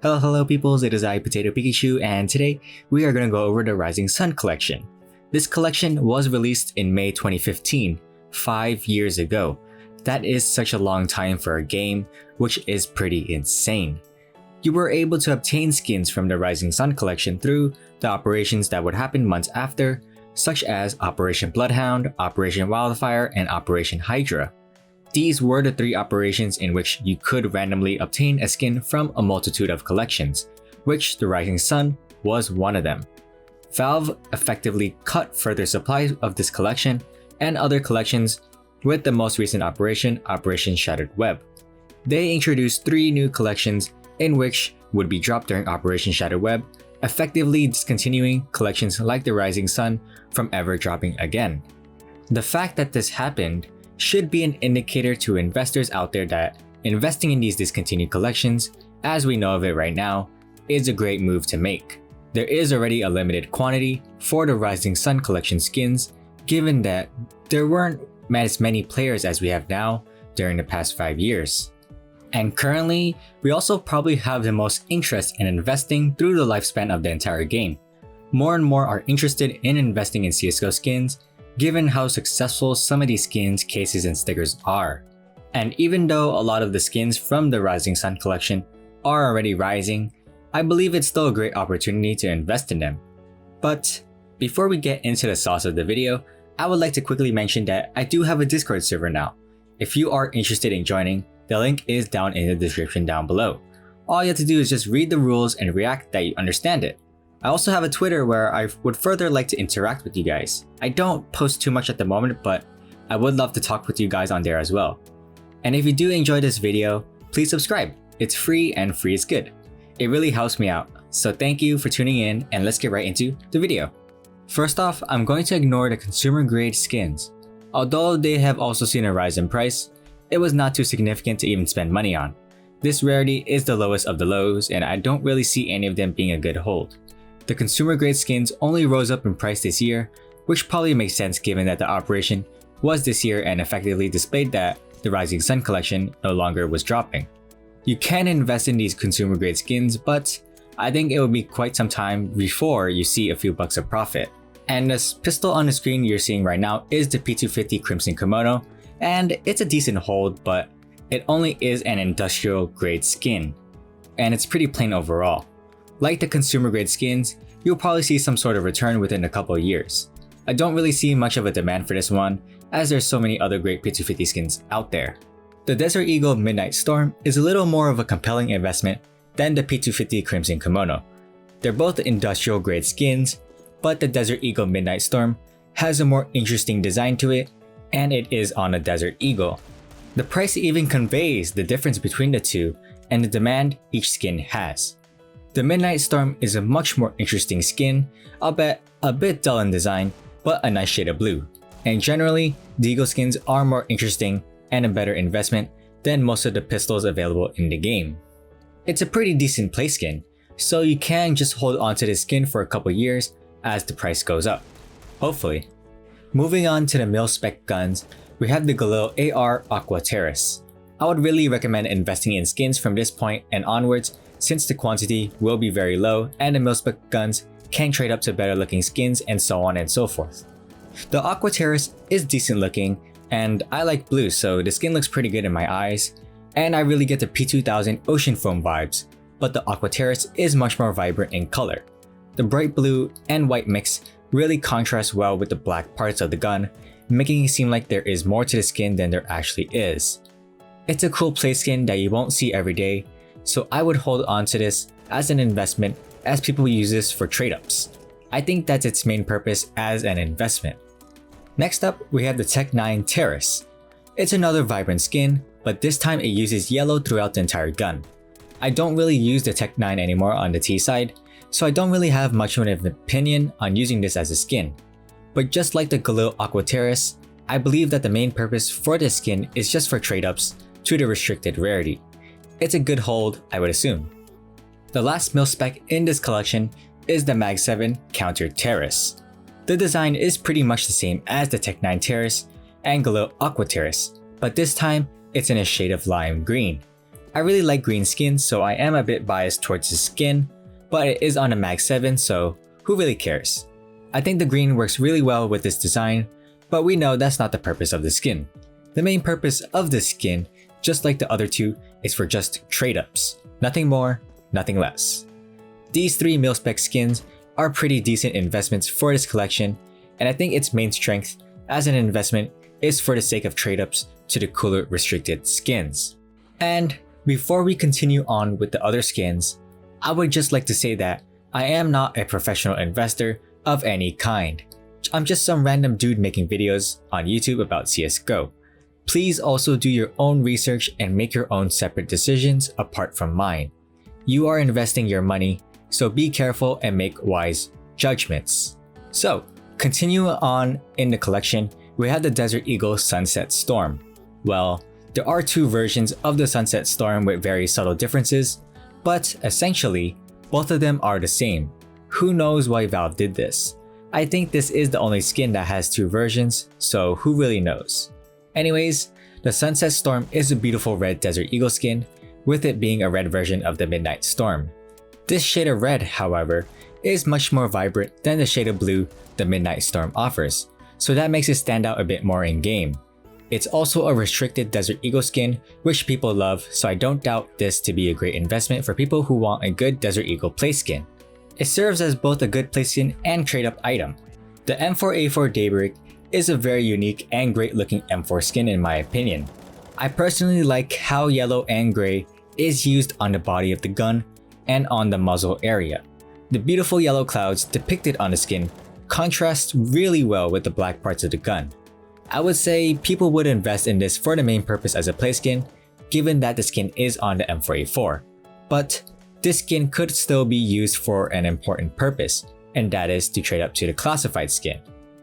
Hello peoples, it is I, PotatoPikachu, and today we are going to go over the Rising Sun collection. This collection was released in May 2015, 5 years ago. That is such a long time for a game, which is pretty insane. You were able to obtain skins from the Rising Sun collection through the operations that would happen months after, such as Operation Bloodhound, Operation Wildfire, and Operation Hydra. These were the 3 operations in which you could randomly obtain a skin from a multitude of collections, which the Rising Sun was one of them. Valve effectively cut further supplies of this collection and other collections with the most recent operation, Operation Shattered Web. They introduced 3 new collections in which would be dropped during Operation Shattered Web, effectively discontinuing collections like the Rising Sun from ever dropping again. The fact that this happened should be an indicator to investors out there that investing in these discontinued collections, as we know of it right now, is a great move to make. There is already a limited quantity for the Rising Sun collection skins, given that there weren't as many players as we have now during the past 5 years. And currently, we also probably have the most interest in investing through the lifespan of the entire game. More and more are interested in investing in CSGO skins, given how successful some of these skins, cases, and stickers are. And even though a lot of the skins from the Rising Sun collection are already rising, I believe it's still a great opportunity to invest in them. But before we get into the sauce of the video, I would like to quickly mention that I do have a Discord server now. If you are interested in joining, the link is down in the description down below. All you have to do is just read the rules and react that you understand it. I also have a Twitter where I would further like to interact with you guys. I don't post too much at the moment, but I would love to talk with you guys on there as well. And if you do enjoy this video, please subscribe. It's free and free is good. It really helps me out. So thank you for tuning in and let's get right into the video. First off, I'm going to ignore the consumer grade skins. Although they have also seen a rise in price, it was not too significant to even spend money on. This rarity is the lowest of the lows and I don't really see any of them being a good hold. The consumer grade skins only rose up in price this year, which probably makes sense given that the operation was this year and effectively displayed that the Rising Sun collection no longer was dropping. You can invest in these consumer grade skins, but I think it will be quite some time before you see a few bucks of profit. And this pistol on the screen you're seeing right now is the P250 Crimson Kimono, and it's a decent hold, but it only is an industrial grade skin, and it's pretty plain overall. Like the consumer grade skins, you'll probably see some sort of return within a couple of years. I don't really see much of a demand for this one, as there's so many other great P250 skins out there. The Desert Eagle Midnight Storm is a little more of a compelling investment than the P250 Crimson Kimono. They're both industrial grade skins, but the Desert Eagle Midnight Storm has a more interesting design to it, and it is on a Desert Eagle. The price even conveys the difference between the two and the demand each skin has. The Midnight Storm is a much more interesting skin, albeit a bit dull in design, but a nice shade of blue. And generally, the Eagle skins are more interesting and a better investment than most of the pistols available in the game. It's a pretty decent play skin, so you can just hold onto this skin for a couple years as the price goes up. Hopefully. Moving on to the mil-spec guns, we have the Galil AR Aqua Terrace. I would really recommend investing in skins from this point and onwards, since the quantity will be very low and the mil-spec guns can trade up to better looking skins and so on and so forth. The Aqua Terrace is decent looking and I like blue, so the skin looks pretty good in my eyes, and I really get the P2000 Ocean Foam vibes, but the Aqua Terrace is much more vibrant in color. The bright blue and white mix really contrasts well with the black parts of the gun, making it seem like there is more to the skin than there actually is. It's a cool play skin that you won't see every day, so I would hold on to this as an investment as people use this for trade-ups. I think that's its main purpose as an investment. Next up, we have the Tech 9 Terrace. It's another vibrant skin, but this time it uses yellow throughout the entire gun. I don't really use the Tech 9 anymore on the T side, so I don't really have much of an opinion on using this as a skin. But just like the Galil Aqua Terrace, I believe that the main purpose for this skin is just for trade-ups to the restricted rarity. It's a good hold, I would assume. The last mil-spec in this collection is the Mag 7 Counter Terrace. The design is pretty much the same as the Tech 9 Terrace and Galil Aqua Terrace, but this time it's in a shade of lime green. I really like green skin, so I am a bit biased towards his skin, but it is on a Mag 7, so who really cares? I think the green works really well with this design, but we know that's not the purpose of the skin. The main purpose of this skin, just like the other two, is for just trade-ups. Nothing more, nothing less. These 3 mil-spec skins are pretty decent investments for this collection, and I think its main strength as an investment is for the sake of trade-ups to the cooler restricted skins. And before we continue on with the other skins, I would just like to say that I am not a professional investor of any kind. I'm just some random dude making videos on YouTube about CSGO. Please also do your own research and make your own separate decisions apart from mine. You are investing your money, so be careful and make wise judgments. So, continuing on in the collection, we have the Desert Eagle Sunset Storm. Well, there are 2 versions of the Sunset Storm with very subtle differences, but essentially, both of them are the same. Who knows why Valve did this? I think this is the only skin that has 2 versions, so who really knows? Anyways, the Sunset Storm is a beautiful red Desert Eagle skin, with it being a red version of the Midnight Storm. This shade of red, however, is much more vibrant than the shade of blue the Midnight Storm offers, so that makes it stand out a bit more in game. It's also a restricted Desert Eagle skin, which people love, so I don't doubt this to be a great investment for people who want a good Desert Eagle play skin. It serves as both a good play skin and trade-up item. The M4A4 Daybreak is a very unique and great looking M4 skin in my opinion. I personally like how yellow and gray is used on the body of the gun and on the muzzle area. The beautiful yellow clouds depicted on the skin contrast really well with the black parts of the gun. I would say people would invest in this for the main purpose as a play skin, given that the skin is on the M4A4. But this skin could still be used for an important purpose, and that is to trade up to the classified skin.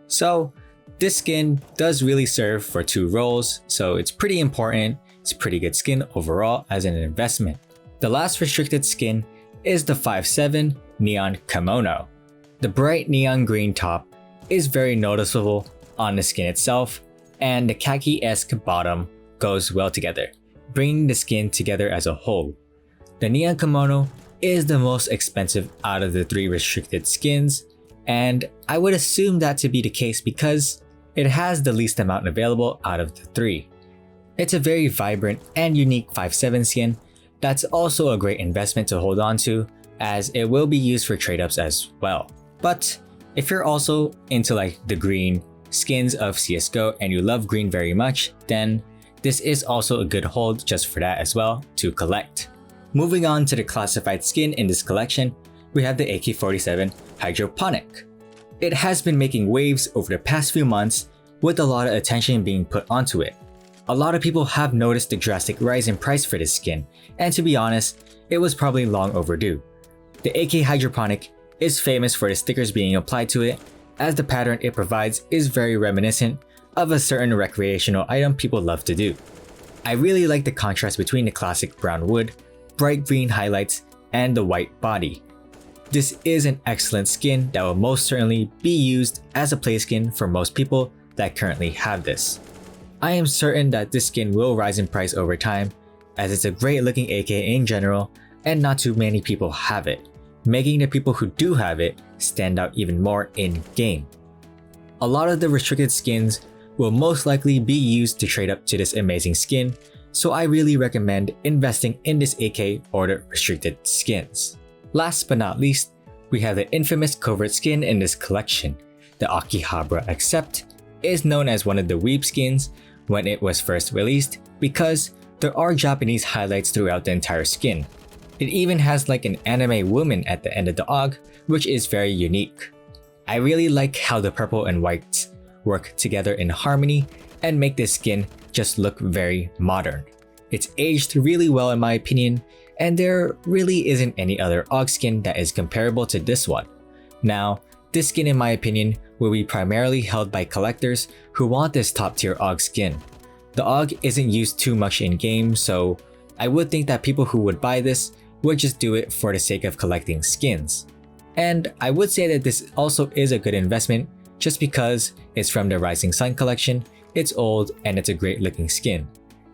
So this skin does really serve for 2 roles, so it's pretty important. It's a pretty good skin overall as an investment. The last restricted skin is the 5.7 Neon Kimono. The bright neon green top is very noticeable on the skin itself, and the khaki-esque bottom goes well together, bringing the skin together as a whole. The Neon Kimono is the most expensive out of the 3 restricted skins, and I would assume that to be the case because it has the least amount available out of the 3. It's a very vibrant and unique 5.7 skin that's also a great investment to hold on to, as it will be used for trade-ups as well. But if you're also into like the green skins of CSGO and you love green very much, then this is also a good hold just for that as well to collect. Moving on to the classified skin in this collection, we have the AK-47 Hydroponic. It has been making waves over the past few months with a lot of attention being put onto it. A lot of people have noticed the drastic rise in price for this skin, and to be honest, it was probably long overdue. The AK Hydroponic is famous for the stickers being applied to it, as the pattern it provides is very reminiscent of a certain recreational item people love to do. I really like the contrast between the classic brown wood, bright green highlights, and the white body. This is an excellent skin that will most certainly be used as a play skin for most people that currently have this. I am certain that this skin will rise in price over time, as it's a great looking AK in general and not too many people have it, making the people who do have it stand out even more in game. A lot of the restricted skins will most likely be used to trade up to this amazing skin, so I really recommend investing in this AK or the restricted skins. Last but not least, we have the infamous covert skin in this collection. The Akihabara Accept is known as one of the weeb skins when it was first released because there are Japanese highlights throughout the entire skin. It even has like an anime woman at the end of the AUG, which is very unique. I really like how the purple and whites work together in harmony and make this skin just look very modern. It's aged really well in my opinion, and there really isn't any other AUG skin that is comparable to this one. Now, this skin in my opinion will be primarily held by collectors who want this top tier AUG skin. The AUG isn't used too much in game, so I would think that people who would buy this would just do it for the sake of collecting skins. And I would say that this also is a good investment just because it's from the Rising Sun collection, it's old, and it's a great looking skin.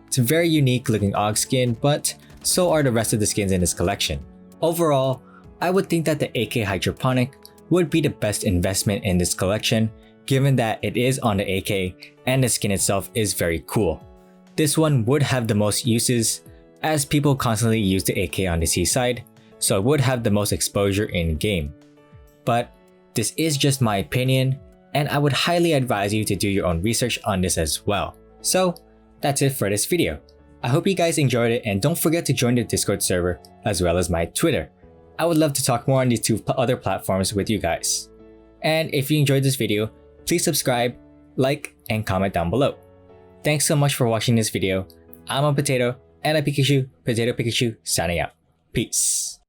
It's a very unique looking AUG skin, but so are the rest of the skins in this collection. Overall, I would think that the AK Hydroponic would be the best investment in this collection, given that it is on the AK and the skin itself is very cool. This one would have the most uses, as people constantly use the AK on the seaside, so it would have the most exposure in game. But this is just my opinion, and I would highly advise you to do your own research on this as well. So that's it for this video. I hope you guys enjoyed it, and don't forget to join the Discord server as well as my Twitter. I would love to talk more on these two other platforms with you guys. And if you enjoyed this video, please subscribe, like, and comment down below. Thanks so much for watching this video. I'm a Potato and a Pikachu, PotatoPikachu signing out. Peace.